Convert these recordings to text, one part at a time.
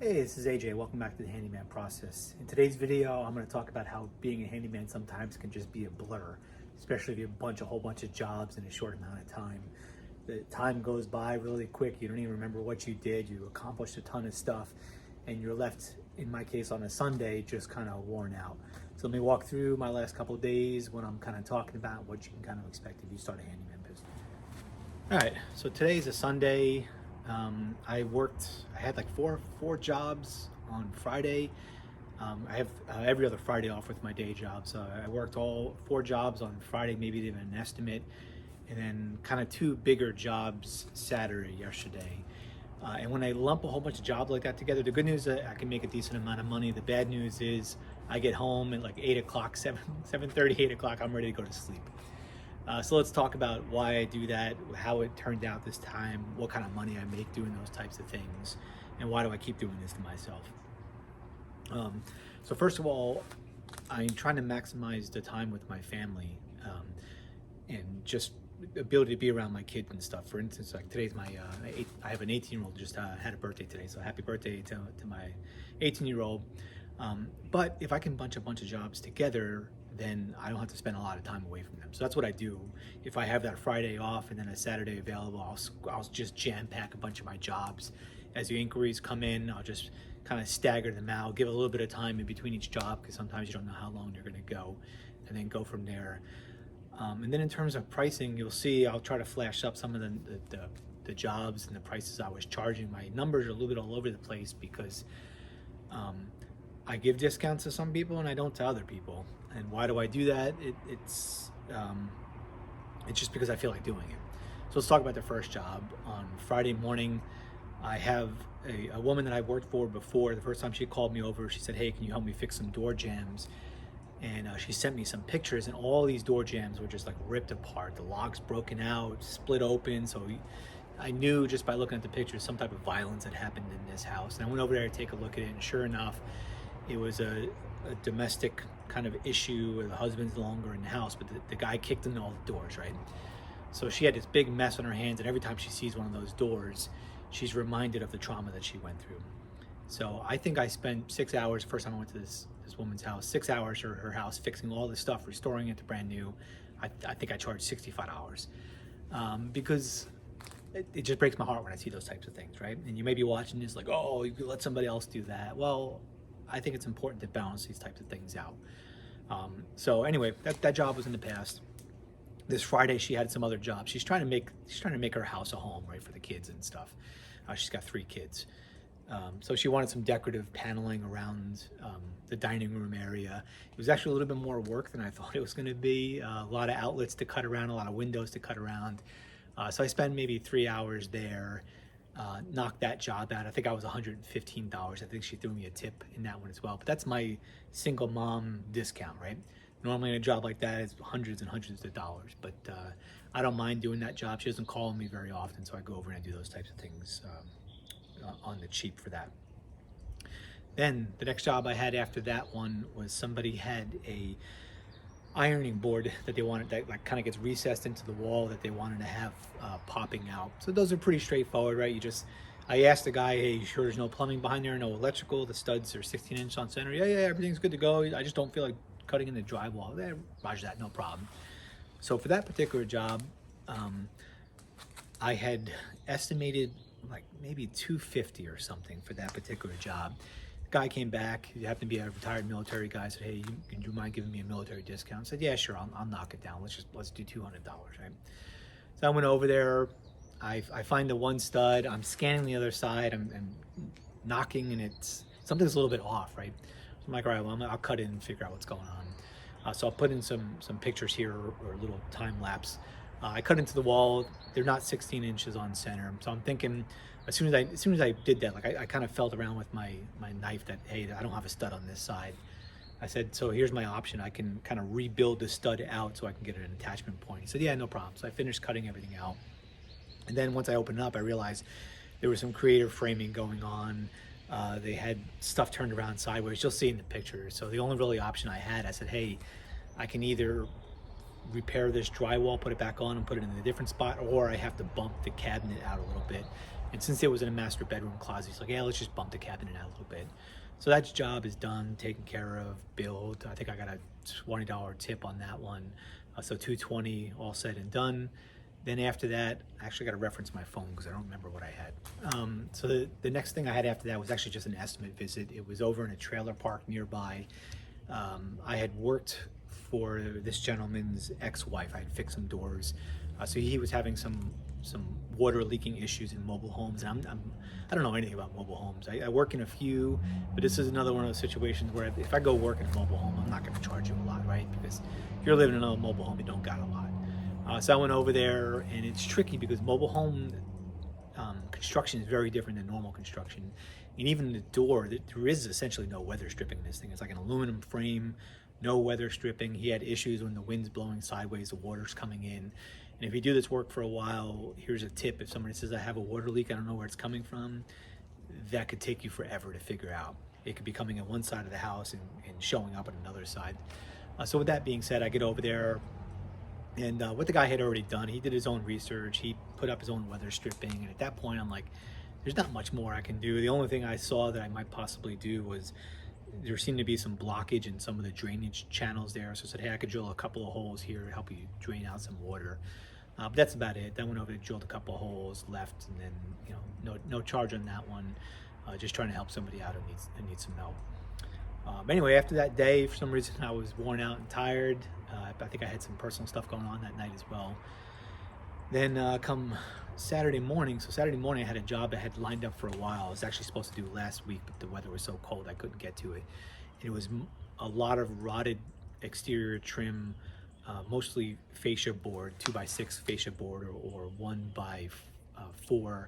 Hey, this is AJ. Welcome back to the Handyman process. In today's video, I'm going to talk about how being a handyman sometimes can just be a blur, especially if you have a whole bunch of jobs in a short amount of time. The time goes by really quick. You don't even remember what you did. You accomplished a ton of stuff, and you're left, in my case, on a Sunday, just kind of worn out. So let me walk through my last couple of days, what I'm kind of talking about, what you can kind of expect if you start a handyman business. All right, so today's a Sunday. I had like four jobs on Friday. I have every other Friday off with my day job. So I worked all four jobs on Friday, maybe even an estimate, and then kind of two bigger jobs Saturday, yesterday. And when I lump a whole bunch of jobs like that together, the good news is that I can make a decent amount of money. The bad news is I get home at like 8 o'clock, 7:30, 8 o'clock, I'm ready to go to sleep. So let's talk about why I do that, how it turned out this time, what kind of money I make doing those types of things, and why do I keep doing this to myself. So first of all, I'm trying to maximize the time with my family and just the ability to be around my kids and stuff. For instance, like today's I have an 18-year-old just had a birthday today, so happy birthday to my 18-year-old. But if I can bunch a bunch of jobs together, then I don't have to spend a lot of time away from them. So that's what I do. If I have that Friday off and then a Saturday available, I'll just jam pack a bunch of my jobs. As the inquiries come in, I'll just kind of stagger them out, give a little bit of time in between each job, because sometimes you don't know how long they're going to go, and then go from there. And then in terms of pricing, you'll see I'll try to flash up some of the jobs and the prices I was charging. My numbers are a little bit all over the place because I give discounts to some people and I don't to other people. And why do I do that? It's just because I feel like doing it. So let's talk about the first job. On Friday morning, I have a woman that I've worked for before. The first time she called me over, she said, "Hey, can you help me fix some door jambs?" And she sent me some pictures, and all these door jambs were just like ripped apart. The locks broken out, split open. So I knew just by looking at the pictures some type of violence had happened in this house. And I went over there to take a look at it, and sure enough, it was a domestic kind of issue where the husband's no longer in the house, but the guy kicked in all the doors, right? So she had this big mess on her hands, and every time she sees one of those doors, she's reminded of the trauma that she went through. So I think I spent 6 hours, the first time I went to this woman's house, 6 hours at her house, fixing all this stuff, restoring it to brand new. I think I charged $65 because it just breaks my heart when I see those types of things, right? And you may be watching this like, oh, you could let somebody else do that. Well, I think it's important to balance these types of things out. So anyway, that job was in the past. This Friday, she had some other jobs. She's trying to make her house a home, right, for the kids and stuff. She's got 3 kids. So she wanted some decorative paneling around the dining room area. It was actually a little bit more work than I thought it was going to be. A lot of outlets to cut around, a lot of windows to cut around. So I spent maybe 3 hours there. Knocked that job out. I think I was $115. I think she threw me a tip in that one as well. But that's my single mom discount, right? Normally in a job like that, it's hundreds and hundreds of dollars. But I don't mind doing that job. She doesn't call me very often, so I go over and I do those types of things on the cheap for that. Then the next job I had after that one was somebody had a ironing board that they wanted, that like kind of gets recessed into the wall, that they wanted to have popping out. So those are pretty straightforward, right? I asked the guy, hey, you sure there's no plumbing behind there, no electrical, the studs are 16-inch on center? Yeah, everything's good to go. I just don't feel like cutting in the drywall. Roger that, no problem. So for that particular job, I had estimated like maybe $250 or something for that particular job. Guy came back. He happened to be a retired military guy. Said, "Hey, do you mind giving me a military discount?" I said, "Yeah, sure. I'll knock it down. Let's do $200, right?" So I went over there. I find the one stud. I'm scanning the other side. I'm knocking, and something's a little bit off, right? So I'm like, all right, well, I'll cut in and figure out what's going on. So I'll put in some pictures here or a little time lapse. I cut into the wall. They're not 16 inches on center. So I'm thinking, as soon as I did that, like I kind of felt around with my knife that, hey, I don't have a stud on this side. I said, so here's my option. I can kind of rebuild the stud out so I can get an attachment point. He said, yeah, no problem. So I finished cutting everything out. And then once I opened it up, I realized there was some creative framing going on. They had stuff turned around sideways. You'll see in the picture. So the only really option I had, I said, hey, I can either repair this drywall, put it back on and put it in a different spot, or I have to bump the cabinet out a little bit And since it was in a master bedroom closet, he's like, yeah, let's just bump the cabinet out a little bit. So that job is done, taken care of, billed. I think I got a $20 tip on that one. So 220 all said and done. Then after that, I actually got to reference my phone because I don't remember what I had. So the next thing I had after that was actually just an estimate visit. It was over in a trailer park nearby. I had worked for this gentleman's ex-wife. I had fixed some doors. So he was having some water leaking issues in mobile homes. And I don't know anything about mobile homes. I work in a few, but this is another one of those situations where if I go work in a mobile home, I'm not going to charge you a lot, right? Because if you're living in a mobile home, you don't got a lot. So I went over there, and it's tricky because mobile home construction is very different than normal construction. And even the door, there is essentially no weather stripping in this thing. It's like an aluminum frame, no weather stripping. He had issues when the wind's blowing sideways, the water's coming in. And if you do this work for a while, here's a tip. If somebody says, I have a water leak, I don't know where it's coming from, that could take you forever to figure out. It could be coming on one side of the house and showing up on another side. So with that being said, I get over there, and what the guy had already done, he did his own research. He put up his own weather stripping. And at that point, I'm like, there's not much more I can do. The only thing I saw that I might possibly do was there seemed to be some blockage in some of the drainage channels there. So I said, hey, I could drill a couple of holes here to help you drain out some water. But that's about it. Then went over and drilled a couple of holes, left, and then no charge on that one. Just trying to help somebody out who needs some help. But anyway, after that day, for some reason, I was worn out and tired. I think I had some personal stuff going on that night as well. Then come Saturday morning, I had a job I had lined up for a while. I was actually supposed to do last week, but the weather was so cold I couldn't get to it. And it was a lot of rotted exterior trim, mostly fascia board, 2x6 fascia board, or 1x4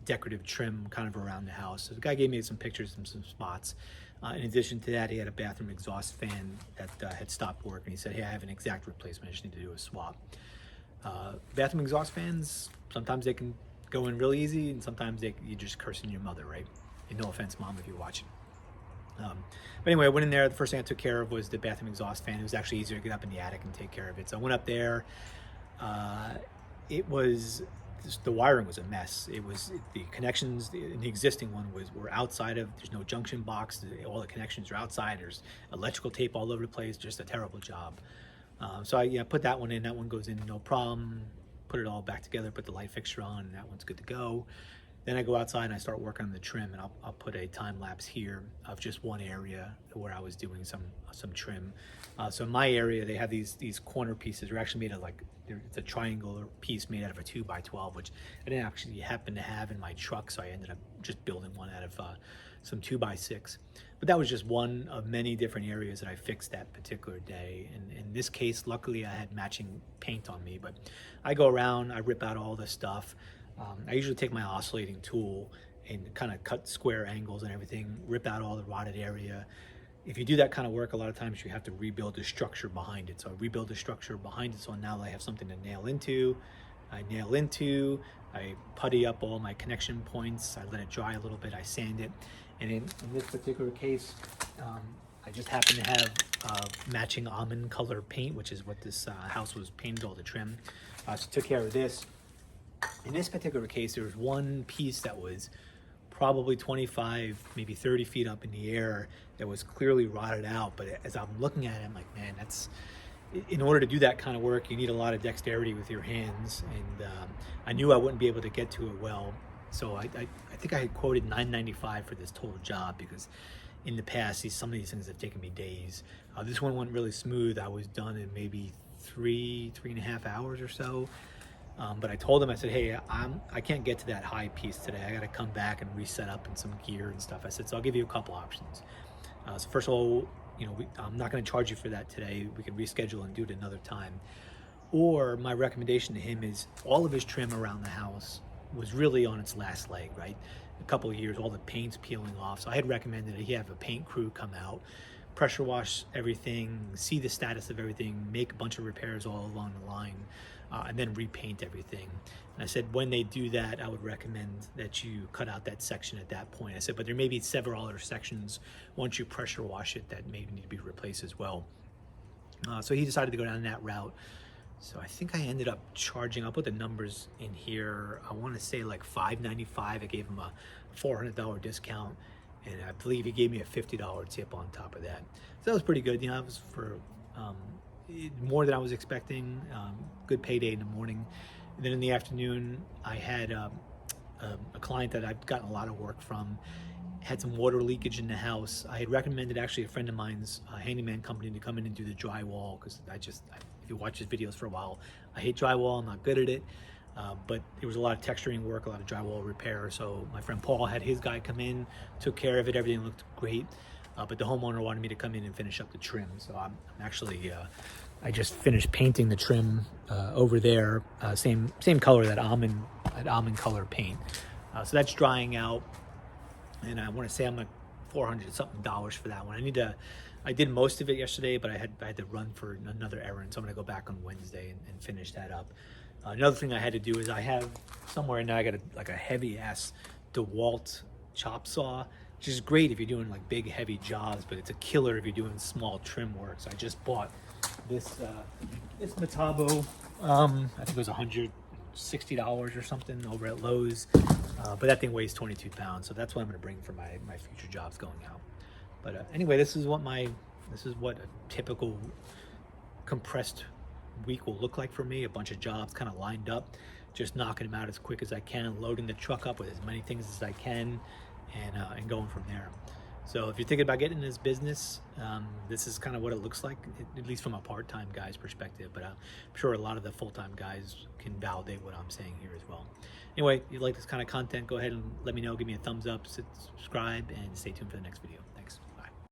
decorative trim kind of around the house. So the guy gave me some pictures and some spots. In addition to that, he had a bathroom exhaust fan that had stopped working. He said, hey, I have an exact replacement. I just need to do a swap. Bathroom exhaust fans, sometimes they can go in really easy, and sometimes you're just cursing your mother, right? And no offense, Mom, if you're watching. But anyway, I went in there. The first thing I took care of was the bathroom exhaust fan. It was actually easier to get up in the attic and take care of it. So I went up there. The wiring was a mess. The connections in the existing one were outside of. There's no junction box. All the connections are outside. There's electrical tape all over the place. Just a terrible job. So I put that one in. That one goes in no problem. Put it all back together. Put the light fixture on, and that one's good to go. Then I go outside and I start working on the trim, and I'll put a time lapse here of just one area where I was doing some trim. So in my area, they have these corner pieces. They're actually made of it's a triangular piece made out of a 2x12, which I didn't actually happen to have in my truck, so I ended up just building one out of some 2x6. But that was just one of many different areas that I fixed that particular day. And in this case, luckily I had matching paint on me, but I go around, I rip out all the stuff. I usually take my oscillating tool and kind of cut square angles and everything, rip out all the rotted area. If you do that kind of work, a lot of times you have to rebuild the structure behind it. So I rebuild the structure behind it, so now I have something to nail into. I putty up all my connection points. I let it dry a little bit. I sand it. And in this particular case, I just happen to have matching almond color paint, which is what this house was painted all the trim. So took care of this. In this particular case, there was one piece that was probably 25, maybe 30 feet up in the air that was clearly rotted out. But as I'm looking at it, I'm like, man, in order to do that kind of work, you need a lot of dexterity with your hands. And I knew I wouldn't be able to get to it well. So I think I had quoted $9.95 for this total job, because in the past, some of these things have taken me days. This one went really smooth. I was done in maybe 3.5 hours or so. But I told him, I said, hey, I can't get to that high piece today. I got to come back and reset up in some gear and stuff. I said, so I'll give you a couple options. So first of all, I'm not going to charge you for that today. We can reschedule and do it another time. Or my recommendation to him is all of his trim around the house was really on its last leg, right? A couple of years, all the paint's peeling off. So I had recommended that he have a paint crew come out, pressure wash everything, see the status of everything, make a bunch of repairs all along the line, and then repaint everything. And I said, when they do that, I would recommend that you cut out that section at that point. I said, but there may be several other sections once you pressure wash it that maybe need to be replaced as well. So he decided to go down that route. So I think I ended up charging, I'll put the numbers in here, I want to say like $5.95. I gave him a $400 discount, and I believe he gave me a $50 tip on top of that. So that was pretty good. You know, it was for um, more than I was expecting. Good payday in the morning. And then in the afternoon, I had a client that I've gotten a lot of work from, had some water leakage in the house. I had recommended actually a friend of mine's handyman company to come in and do the drywall, because if you watch his videos for a while, I hate drywall, I'm not good at it. But there was a lot of texturing work, a lot of drywall repair. So my friend Paul had his guy come in, took care of it, everything looked great. But the homeowner wanted me to come in and finish up the trim. So I'm actually, I just finished painting the trim over there, same color, that almond color paint. So that's drying out, and I want to say I'm like $400 something for that one. I did most of it yesterday, but I had to run for another errand, so I'm gonna go back on Wednesday and finish that up. Another thing I had to do is I have somewhere in there, I got a heavy ass DeWalt chop saw, which is great if you're doing like big heavy jobs, but it's a killer if you're doing small trim work. So I just bought this Metabo, I think it was $160 or something over at Lowe's, but that thing weighs 22 pounds, so that's what I'm going to bring for my future jobs going out. But anyway, this is what a typical compressed week will look like for me. A bunch of jobs kind of lined up, just knocking them out as quick as I can, loading the truck up with as many things as I can, and going from there. So if you're thinking about getting in this business, this is kind of what it looks like, at least from a part-time guy's perspective, but I'm sure a lot of the full-time guys can validate what I'm saying here as well. Anyway, if you like this kind of content, go ahead and let me know, give me a thumbs up, subscribe, and stay tuned for the next video.